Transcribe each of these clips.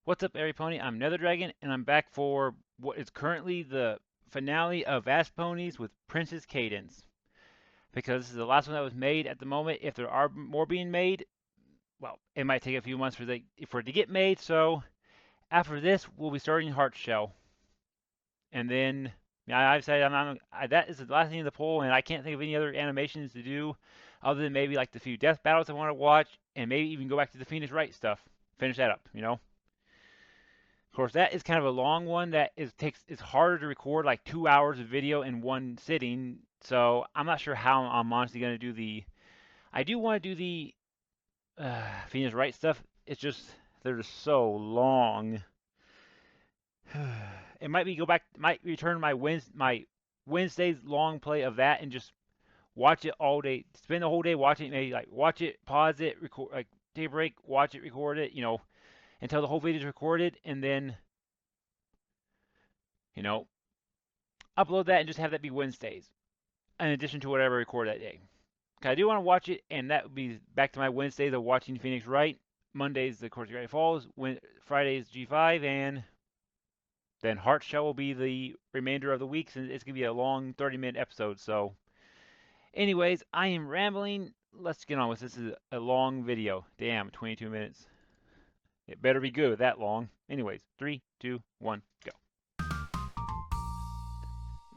What's up, Airy Pony? I'm Nether Dragon, and I'm back for what is currently the finale of Vast Ponies with Princess Cadence. Because this is the last one that was made at the moment. If there are more being made, well, it might take a few months for it to get made. So after this, we'll be starting Heart Shell, and then yeah, I've said that is the last thing in the poll, and I can't think of any other animations to do other than maybe like the few death battles I want to watch, and maybe even go back to the Phoenix Wright stuff. Finish that up. Of course, that is kind of a long one that is harder to record, like 2 hours of video in one sitting. So I'm not sure how I'm honestly going to do the. I do want to do the Phoenix Wright stuff. It's just they're just so long. It might be might return my Wednesday's long play of that and just watch it all day. Spend the whole day watching it. Maybe like watch it, pause it, record, like take a break, watch it, record it. Until the whole video is recorded, and then you know upload that and just have that be Wednesdays, in addition to whatever I record that day. 'Cause I do want to watch it, and that would be back to my Wednesdays of watching Phoenix Wright. Mondays, of course, Gravity Falls. Fridays, G5, and then Heart Shell will be the remainder of the weeks, and it's going to be a long 30-minute episode. So, anyways, I am rambling. Let's get on with this. This is a long video. Damn, 22 minutes. It better be good that long. Anyways, 3, 2, 1, go. Get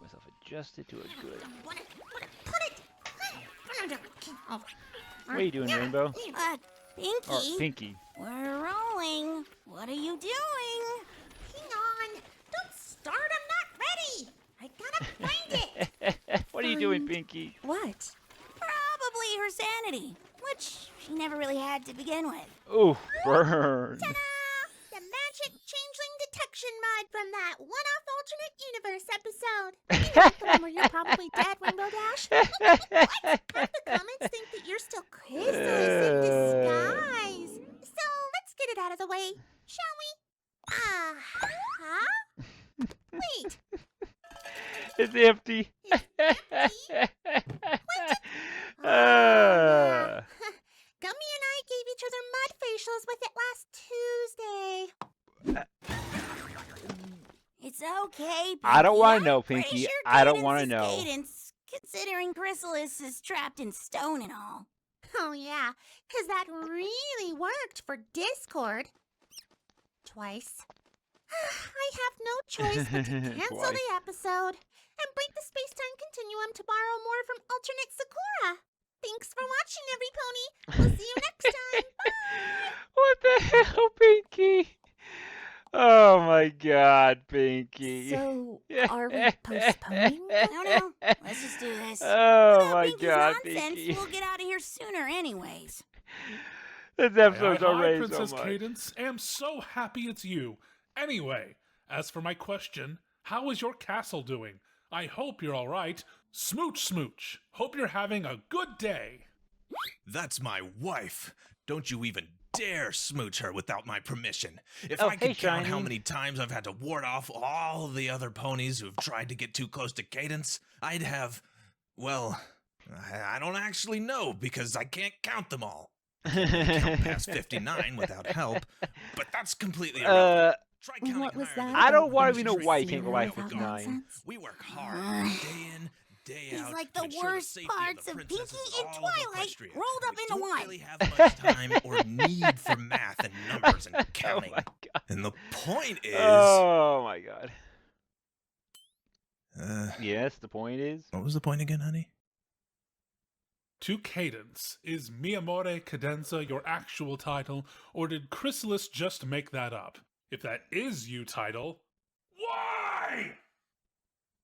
myself adjusted to a good. What are you doing, Rainbow? Pinky. Or Pinky. We're rolling. What are you doing? Hang on. Don't start. I'm not ready. I gotta find it. What are you doing, Pinky? What? Probably her sanity, which she never really had to begin with. Ooh, burn. Ta-da! The magic changeling detection mod from that one-off alternate universe episode. The one where you're probably dead, Rainbow Dash. What? Half the comments think that you're still Chrysalis in disguise. So let's get it out of the way, shall we? Huh? Wait. It's empty. It's empty? Oh, Gummy and I gave each other mud facials with it last Tuesday. It's okay, Pinky. I don't want to know, Pretty Pinky. sure I don't Cadence want to is know. Cadence, considering Chrysalis is trapped in stone and all. Oh, yeah, because that really worked for Discord. Twice. I have no choice but to cancel Twice. the episode and break the space-time continuum to borrow more from alternate Sakura. Thanks for watching, every pony. We'll see you next time. Bye. What the hell, Pinky? Oh my God, Pinky. So, are we postponing? No, let's just do this. Oh Without my Pinky's God, nonsense, Pinky. we'll get out of here sooner anyways. This Hi, episode's already Princess so much. Cadence. Am so happy it's you. Anyway, as for my question, how is your castle doing? I hope you're all right. Smooch, smooch. Hope you're having a good day. That's my wife. Don't you even dare smooch her without my permission. If Oh, I could hey, count how Shiny. many times I've had to ward off all of the other ponies who've tried to get too close to Cadence, I'd have, well, I don't actually know because I can't count them all. Count past 59 without help, but that's completely irrelevant. Try counting What was higher that than I don't about want to Princess know why you Cadence. can't go by Without 59. nonsense? We work hard, day in, day He's out. like to the ensure worst safety parts the of princesses Pinky and all of Twilight Equestria. rolled up We into don't one. really have much time or need for math and numbers and Oh counting. my God. And the point is, Oh my God. uh, Yes, the point is. what was the point again, honey? To Cadence, is Mi Amore Cadenza your actual title, or did Chrysalis just make that up? If that is you title, why?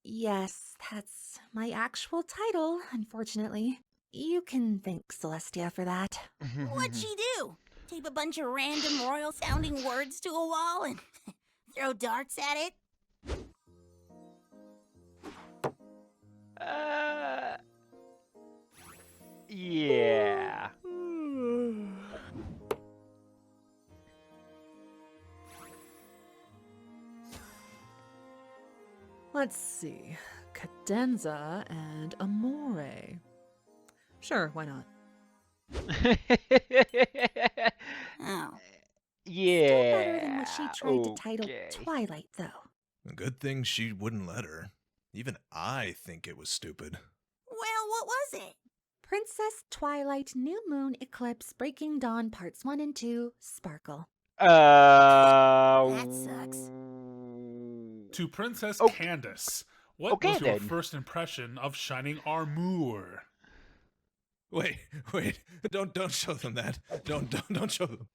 Yes, that's my actual title, unfortunately. You can thank Celestia for that. What'd she do? Tape a bunch of random royal-sounding words to a wall and throw darts at it? Yeah. Let's see. Cadenza and Amore. Sure, why not? Oh. Still better than what she Yeah. tried to title Okay. Twilight, though. A good thing she wouldn't let her. Even I think it was stupid. Well, what was it? Princess Twilight New Moon Eclipse Breaking Dawn Parts 1 and 2 Sparkle. That sucks. To Princess Oh, Candace, what okay was your then. first impression of Shining Armor? Wait, don't show them that. Don't show them.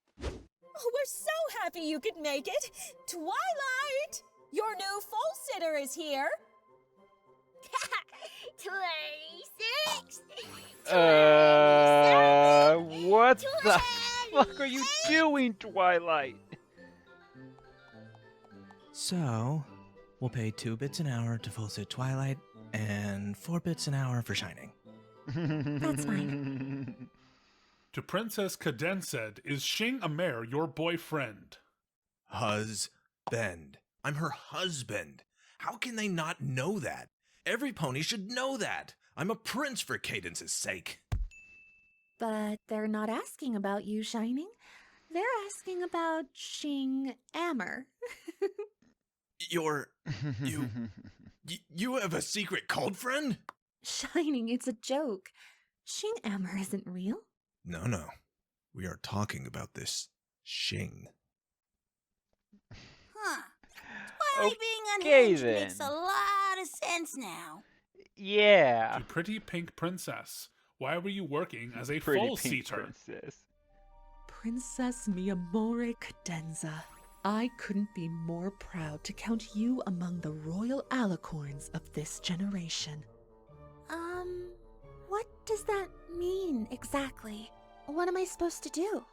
Oh, we're so happy you could make it. Twilight, your new full sitter is here. 26. What the fuck are you doing, Twilight? So, we'll pay 2 bits an hour to full sit Twilight and 4 bits an hour for Shining. That's fine. To Princess Cadence, is Shing Amer your boyfriend? Husband. I'm her husband. How can they not know that? Every pony should know that. I'm a prince for Cadence's sake. But they're not asking about you, Shining. They're asking about Shing Ammer. You have a secret cult friend? Shining, it's a joke. Shing Ammer isn't real. No. We are talking about this Shing. Huh. Twilight being Okay, unhinged makes then. a lot of sense now. Yeah. To Pretty Pink Princess, why were you working as a Pretty full pink seater? princess. Princess Miyamore Cadenza, I couldn't be more proud to count you among the royal alicorns of this generation. What does that mean exactly? What am I supposed to do?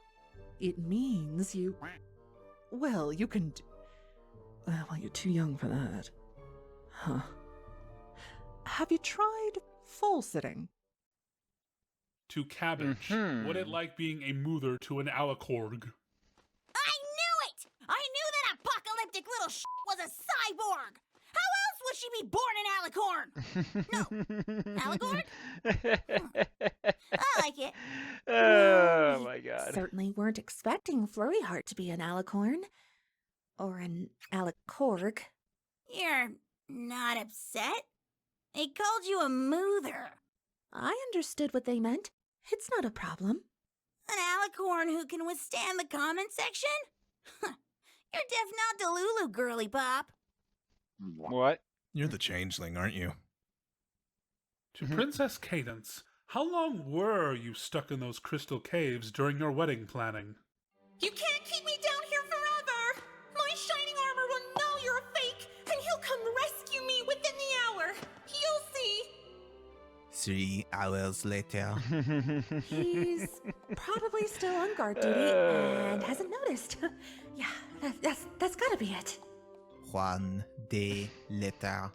It means you... Well, you can... well, you're too young for that. Huh. Have you tried full-sitting? To Cabbage, what it like being a moother to an alicorn? I knew it! I knew that apocalyptic little was a cyborg! How else would she be born an alicorn? No. Alicorn? I like it. Oh We my god. Certainly weren't expecting Flurry Heart to be an alicorn. Or an alicorg. You're not upset? They called you a moother. I understood what they meant. It's not a problem. An alicorn who can withstand the comment section? You're deaf not Delulu, girly pop. What? You're the changeling, aren't you? To Princess Cadence, how long were you stuck in those crystal caves during your wedding planning? You can't keep me down here forever. My shining armor will know you're a fake, and he'll come rescue me within the hour. You'll see. 3 hours later. He's probably still on guard duty and hasn't noticed. Yeah, that's gotta be it. 1 day later.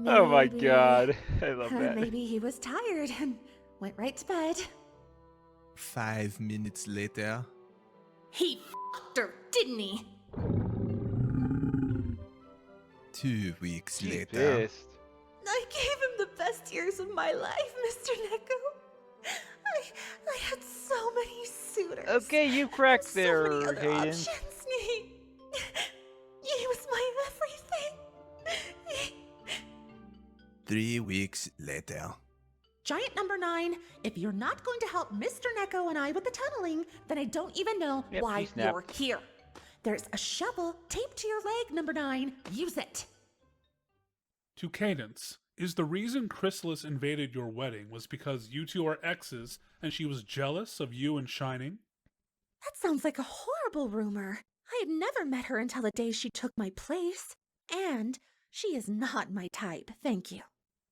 Oh my Maybe- god. I love that. Maybe he was tired and went right to bed. 5 minutes later. He f***ed her, didn't he? 2 weeks She's later. pissed. I gave him the best years of my life, Mr. Neko. I had so many suitors. Okay, you cracked so there, many other Hayden. options. He was my everything. 3 weeks later. Giant number 9, if you're not going to help Mr. Neko and I with the tunneling, then I don't even know Yep, why she snapped. you're here. There's a shovel taped to your leg, number 9. Use it. To Cadence, is the reason Chrysalis invaded your wedding was because you two are exes and she was jealous of you and Shining? That sounds like a horrible rumor. I had never met her until the day she took my place. And she is not my type, thank you.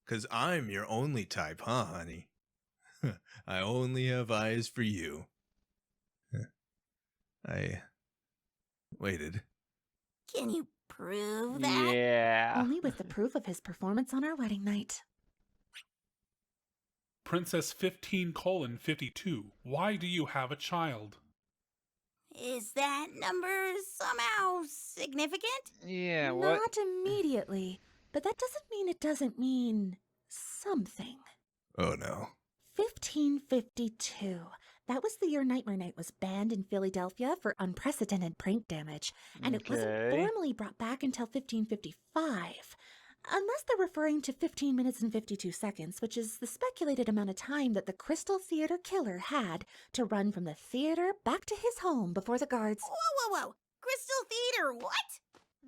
'Cause I'm your only type, huh, honey? I only have eyes for you. I waited. Can you prove that? Yeah. Only with the proof of his performance on our wedding night. Princess 15:52, why do you have a child? Is that number somehow significant? Yeah, what? Not immediately, but that doesn't mean it doesn't mean something. Oh no. 1552. That was the year Nightmare Night was banned in Philadelphia for unprecedented prank damage, and it wasn't Okay. formally brought back until 1555. Unless they're referring to 15 minutes and 52 seconds, which is the speculated amount of time that the Crystal Theater killer had to run from the theater back to his home before the guards. Whoa. Crystal Theater, what?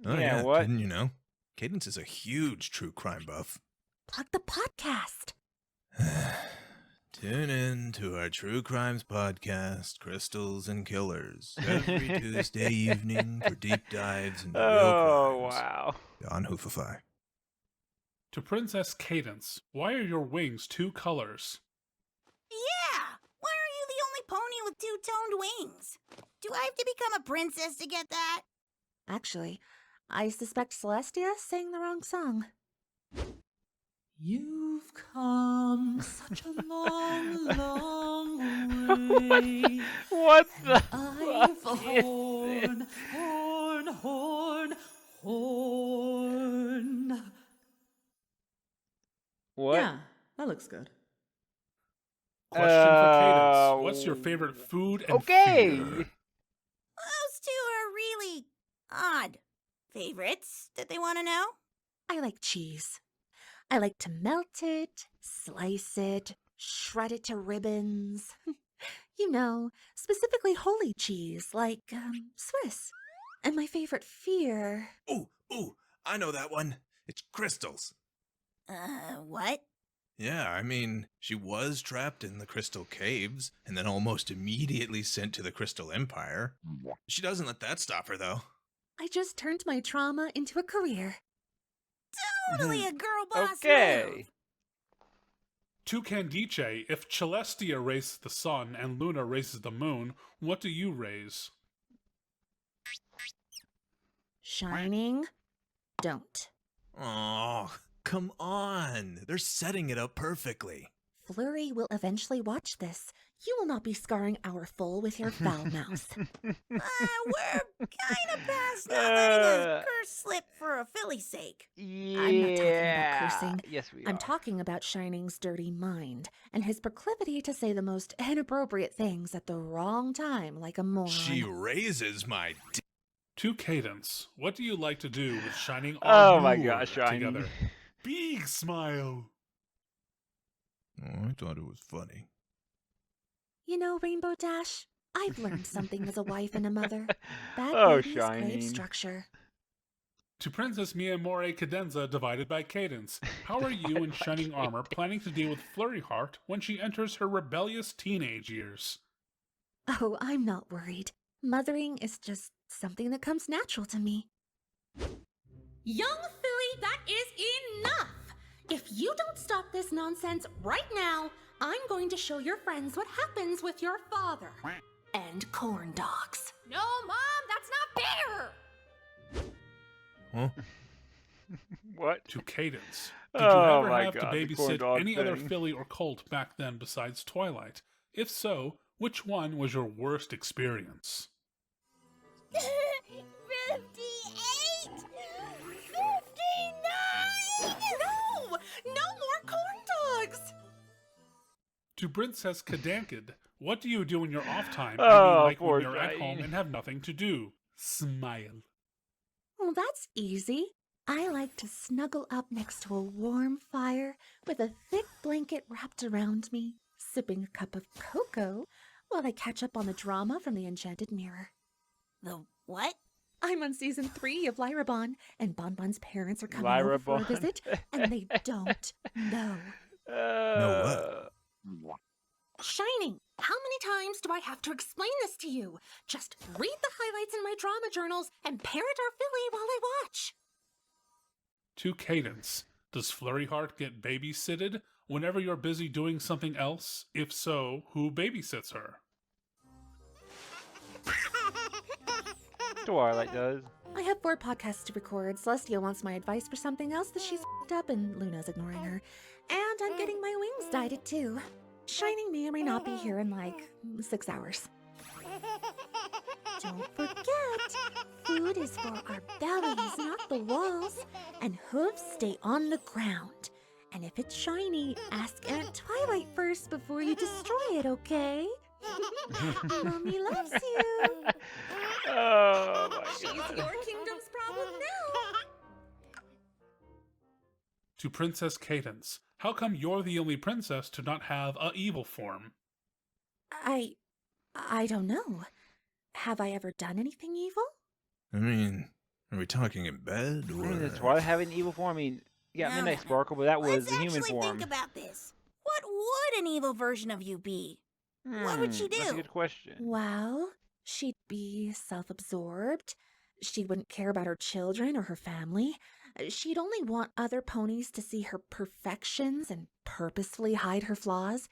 Oh, Yeah, what? Didn't you know? Cadence is a huge true crime buff. Plug the podcast. Tune in to our True Crimes podcast, Crystals and Killers, every Tuesday evening for deep dives into real Oh, crimes. wow. On Hoofify. To Princess Cadence, why are your wings 2 colors? Yeah! Why are you the only pony with two-toned wings? Do I have to become a princess to get that? Actually, I suspect Celestia sang the wrong song. You've come such a long, long way. What the I've fuck is this? horn. What? Yeah, that looks good. Question for Cadence. What's your favorite food and Okay. fear? Those two are really odd. Favorites that they want to know? I like cheese. I like to melt it, slice it, shred it to ribbons. You know, specifically holy cheese, like Swiss. And my favorite fear. Ooh, I know that one. It's crystals. What? Yeah, I mean, she was trapped in the Crystal Caves and then almost immediately sent to the Crystal Empire. She doesn't let that stop her, though. I just turned my trauma into a career. Totally a girl boss Okay. move. To Candice, if Celestia raises the sun and Luna raises the moon, what do you raise? Shining, don't. Oh, come on. They're setting it up perfectly. Flurry will eventually watch this. You will not be scarring our foal with your foul mouth. We're kind of past not letting a curse slip for a filly's sake. Yeah. I'm not talking about cursing. Yes, we I'm are. talking about Shining's dirty mind and his proclivity to say the most inappropriate things at the wrong time, like a moron. She raises my To Cadence, what do you like to do with Shining Oh my Armor gosh, Shining. together? Big smile. Oh, I thought it was funny. You know, Rainbow Dash, I've learned something as a wife and a mother. Bad Oh, babies crave Shining. structure. To Princess Miyamore Cadenza divided by Cadence, how are you and Shining Armor planning to deal with Flurry Heart when she enters her rebellious teenage years? Oh, I'm not worried. Mothering is just something that comes natural to me. Young Philly, that is enough! If you don't stop this nonsense right now, I'm going to show your friends what happens with your father. And corn dogs. No, Mom, that's not fair! Huh? What? To Cadence. Did you Oh ever my have God, to the corn babysit dog any other thing. filly or colt back then besides Twilight? If so, which one was your worst experience? 58! 59! No! No more corn dogs! To Princess Kadankid, what do you do in your off time? Oh, like poor when you're at home Shining. and have nothing to do. Smile. Well, that's easy. I like to snuggle up next to a warm fire with a thick blanket wrapped around me, sipping a cup of cocoa while I catch up on the drama from the Enchanted Mirror. The what? I'm on season 3 of Lyrabon, and Bonbon's parents are coming over for a Lyrabon. visit, and they don't know. No Shining, how many times do I have to explain this to you? Just read the highlights in my drama journals and parrot our filly while I watch. To Cadence, does Flurry Heart get babysitted whenever you're busy doing something else? If so, who babysits her? Twilight does. I have 4 podcasts to record. Celestia wants my advice for something else that she's f***ed up, and Luna's ignoring her. And I'm getting my wings dyed too. Shining may or may not be here in like 6 hours. Don't forget, food is for our bellies, not the walls. And hooves stay on the ground. And if it's shiny, ask Aunt Twilight first before you destroy it, okay? Mommy loves you. Oh my She's god. your kingdom's problem now. To Princess Cadence, how come you're the only princess to not have a evil form? I don't know. Have I ever done anything evil? I mean, are we talking in bed I or? mean, does Twilight have an evil form? I mean, you got No, Midnight no, no. Sparkle, but that was Let's the human actually form. think about this. What would an evil version of you be? What would she That's a do? good question. Well, she'd be self absorbed. She wouldn't care about her children or her family. She'd only want other ponies to see her perfections and purposefully hide her flaws.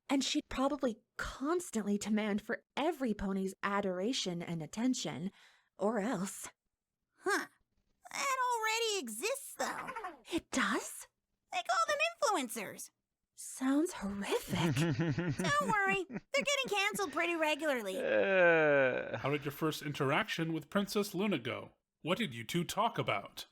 And she'd probably constantly demand for every pony's adoration and attention. Or else. Huh. That already exists, though. It does? They call them influencers. Sounds horrific. Don't worry, they're getting canceled pretty regularly. How did your first interaction with Princess Luna go? What did you two talk about?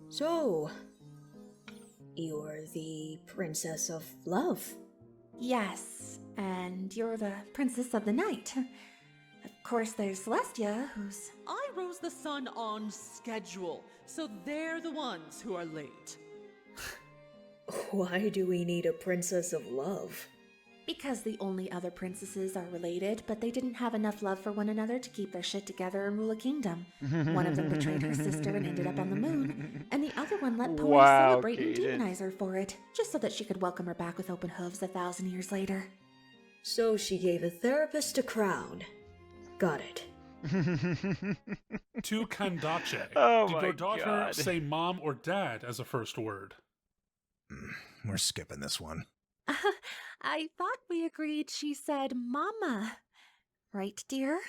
So, you're the Princess of Love. Yes, and you're the Princess of the Night. Of course, there's Celestia, who's. I rose the sun on schedule, so they're the ones who are late. Why do we need a Princess of Love? Because the only other princesses are related, but they didn't have enough love for one another to keep their shit together and rule a kingdom. One of them betrayed her sister and ended up on the moon, and the other one let ponies Wow, celebrate and Cadence. demonize her for it, just so that she could welcome her back with open hooves 1,000 years later. So she gave a therapist a crown. Got it. To Kandache, Oh did my your daughter God. say mom or dad as a first word? We're skipping this one. I thought we agreed she said mama. Right, dear?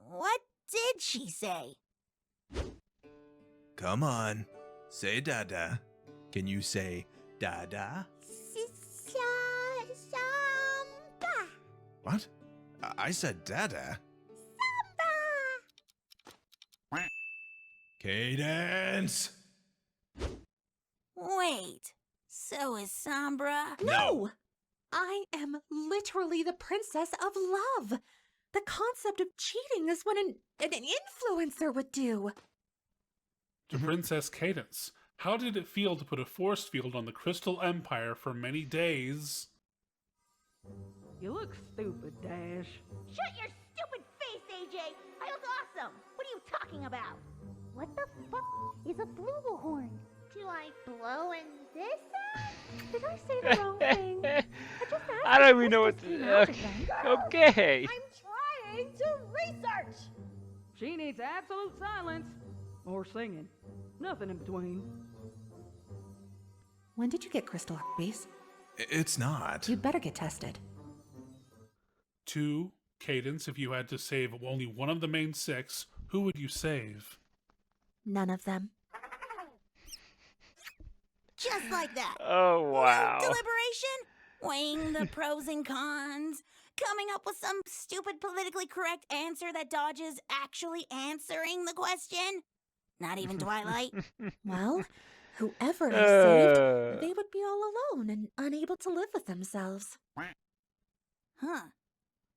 What did she say? Come on, say dada. Can you say dada? Samba. What? I said dada. Cadence. Wait, so is Sombra? No! I am literally the princess of love. The concept of cheating is what an influencer would do. To Princess Cadence, how did it feel to put a force field on the Crystal Empire for many days? You look stupid, Dash. Shut your stupid face, AJ. I look awesome. What are you talking about? What the fuck is a flugelhorn? Do I blow in this side? Did I say the wrong thing? I just asked I don't if even know what crystals to. came out of Okay. them. Okay. I'm trying to research. She needs absolute silence. Or singing. Nothing in between. When did you get crystal herpes? It's not. You'd better get tested. To Cadence, if you had to save only one of the main six, who would you save? None of them. Just like that. Oh wow. No deliberation? Weighing the pros and cons? Coming up with some stupid politically correct answer that dodges actually answering the question? Not even Twilight? Well, whoever I saved, Uh. they would be all alone and unable to live with themselves. Huh.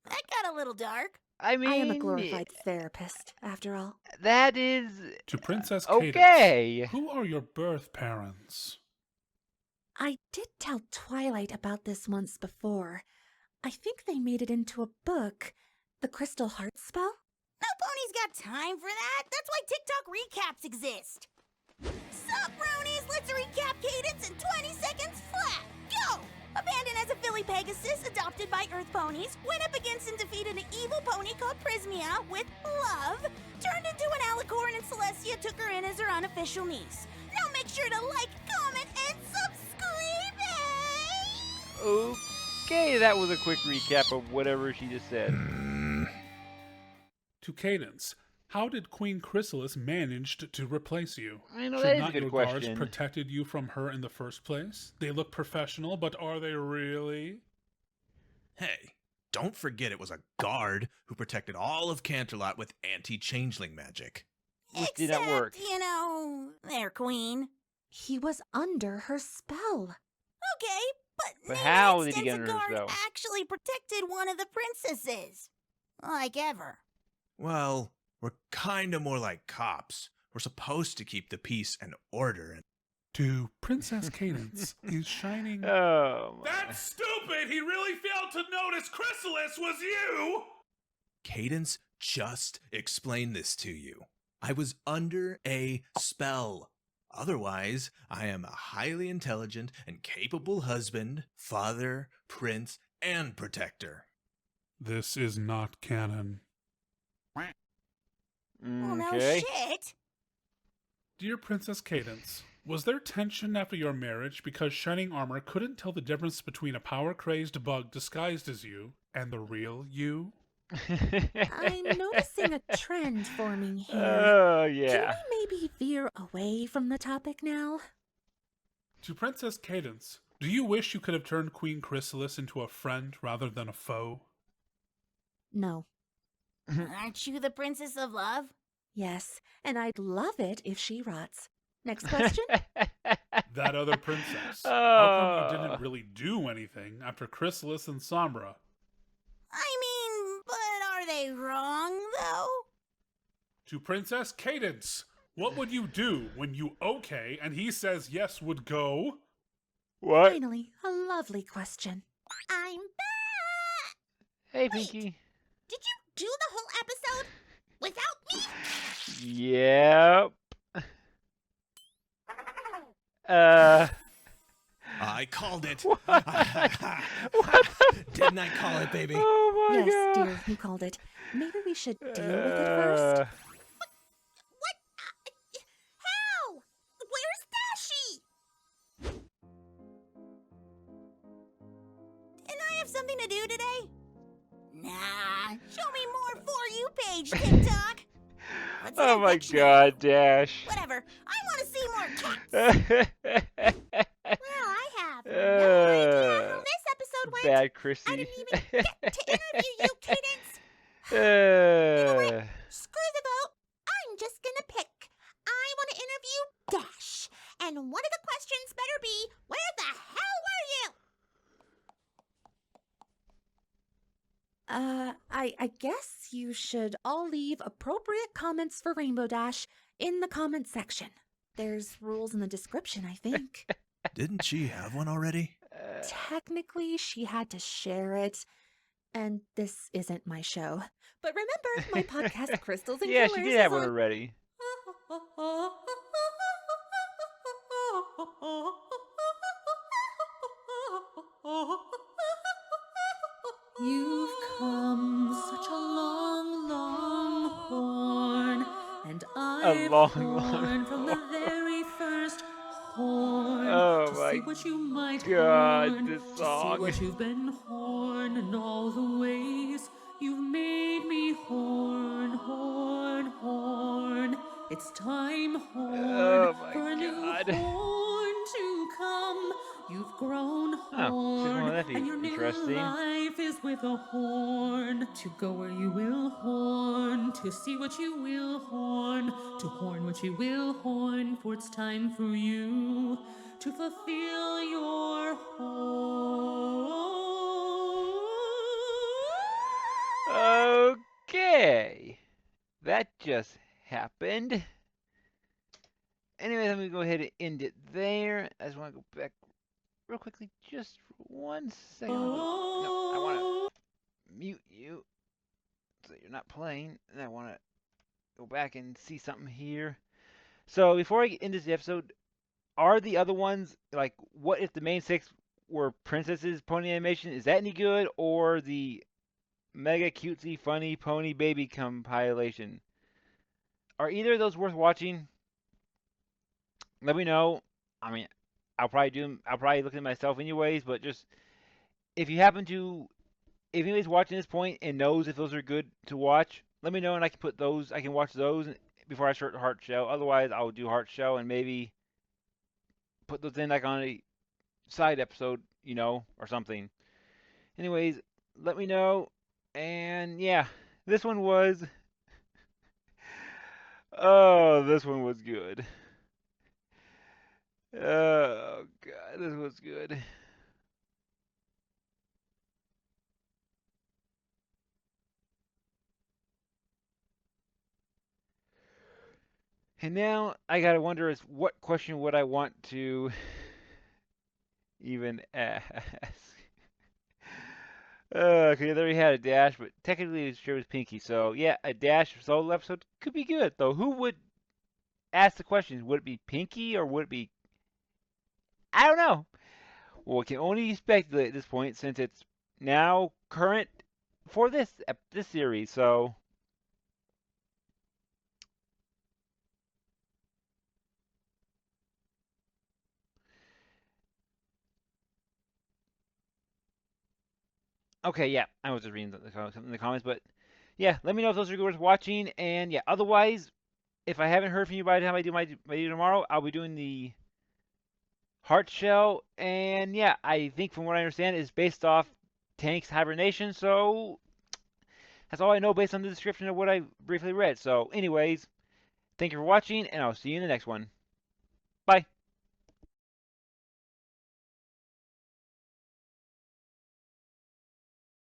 That got a little dark. I mean, I am a glorified therapist, after all. that is To Princess Cadence, okay. who are your birth parents? I did tell Twilight about this once before. I think they made it into a book. The Crystal Heart Spell? No pony's got time for that. That's why TikTok recaps exist. Sup, bronies? Let's recap Cadence in 20 seconds flat. Go! Abandoned as a Philly Pegasus, adopted by Earth ponies, went up against and defeated an evil pony called Prismia with love, turned into an alicorn, and Celestia took her in as her unofficial niece. Now make sure to like, comment, and subscribe, eh? Okay, that was a quick recap of whatever she just said. To Cadence, how did Queen Chrysalis manage to replace you? I know Should that is a not good your question. guards protected you from her in the first place? They look professional, but are they really? Hey, don't forget it was a guard who protected all of Canterlot with anti-changeling magic. which did not work. Except, their queen. He was under her spell. Okay, but But name how an did he get instance under a her guard spell? actually protected one of the princesses. Like ever. Well, we're kinda more like cops. We're supposed to keep the peace and order. And To Princess Cadence is shining. Oh, my. That's stupid! He really failed to notice Chrysalis was you! Cadence just explained this to you. I was under a spell. Otherwise, I am a highly intelligent and capable husband, father, prince, and protector. This is not canon. Well, no Okay. shit. Dear Princess Cadence, was there tension after your marriage because Shining Armor couldn't tell the difference between a power-crazed bug disguised as you and the real you? I'm noticing a trend forming here. Oh, Can yeah. we maybe veer away from the topic now? To Princess Cadence, do you wish you could have turned Queen Chrysalis into a friend rather than a foe? No. Aren't you the princess of love? Yes, and I'd love it if she rots. Next question? That other princess. How come you Oh. didn't really do anything after Chrysalis and Sombra? I mean, but are they wrong, though? To Princess Cadence, what would you do when you okay and he says yes would go? What? Finally, a lovely question. I'm back! Hey, Pinky. Did you do the whole episode without me? Yep. I called it. What? Didn't I call it, baby? Oh my Yes, god. dear, you called it. Maybe we should deal with it first. What? How? Where's Dashi? Didn't I have something to do today? Nah, show me more For You page, TikTok. What's Oh an my affectionate- god, Dash. Whatever, I want to see more cats. Well, I have no idea how this episode went. Bad I Chrissy. didn't even get to interview you, Cadence. Screw the vote. I'm just gonna pick. I want to interview Dash. And one of the questions better be, where the hell were you? I guess you should all leave appropriate comments for Rainbow Dash in the comment section. There's rules in the description, I think. Didn't she have one already? Technically, she had to share it. And this isn't my show. But remember, my podcast, Crystals and Yeah, Killers, she did have is one on... already. You've come such a long, long horn, and I've long, horn from the horn. very first horn. Oh to my see what you might God, horn, this to song. see what you've been horn, and all the ways you've made me horn, horn, horn. It's time, horn, Oh my for a new God. horn to come. You've grown Oh, she's one horn, of that and your new interesting. life is with a horn. To go where you will horn, to see what you will horn, to horn what you will horn, for it's time for you to fulfill your horn. Okay. That just happened. Anyway, let me go ahead and end it there. I just want to go back real quickly, just for 1 second. No, I want to mute you so you're not playing, and I want to go back and see something here. So before I end this episode, are the other ones, like, what if the main 6 were princesses pony animation? Is that any good, or the mega cutesy funny pony baby compilation? Are either of those worth watching? Let me know. I mean, I'll probably look at myself anyways, but just if you happen to, if anybody's watching this point and knows if those are good to watch, let me know and I can watch those before I start Heart Shell. Otherwise, I'll do Heart Shell and maybe put those in like on a side episode, or something. Anyways, let me know. And yeah, this one was Oh, this one was good. Oh god, this was good. And now I gotta wonder is what question would I want to even ask? Okay, there we had a dash, but technically it sure was Pinky. So yeah, a dash solo episode could be good though. Who would ask the questions? Would it be Pinky or would it be? I don't know. Well, we can only speculate at this point since it's now current for this series. So okay, yeah, I was just reading in the comments, but yeah, let me know if those are worth watching. And yeah, otherwise, if I haven't heard from you by the time I do my video tomorrow, I'll be doing the Heart Shell. And yeah, I think from what I understand, it's based off Tank's hibernation. So that's all I know based on the description of what I briefly read. So, anyways, thank you for watching, and I'll see you in the next one.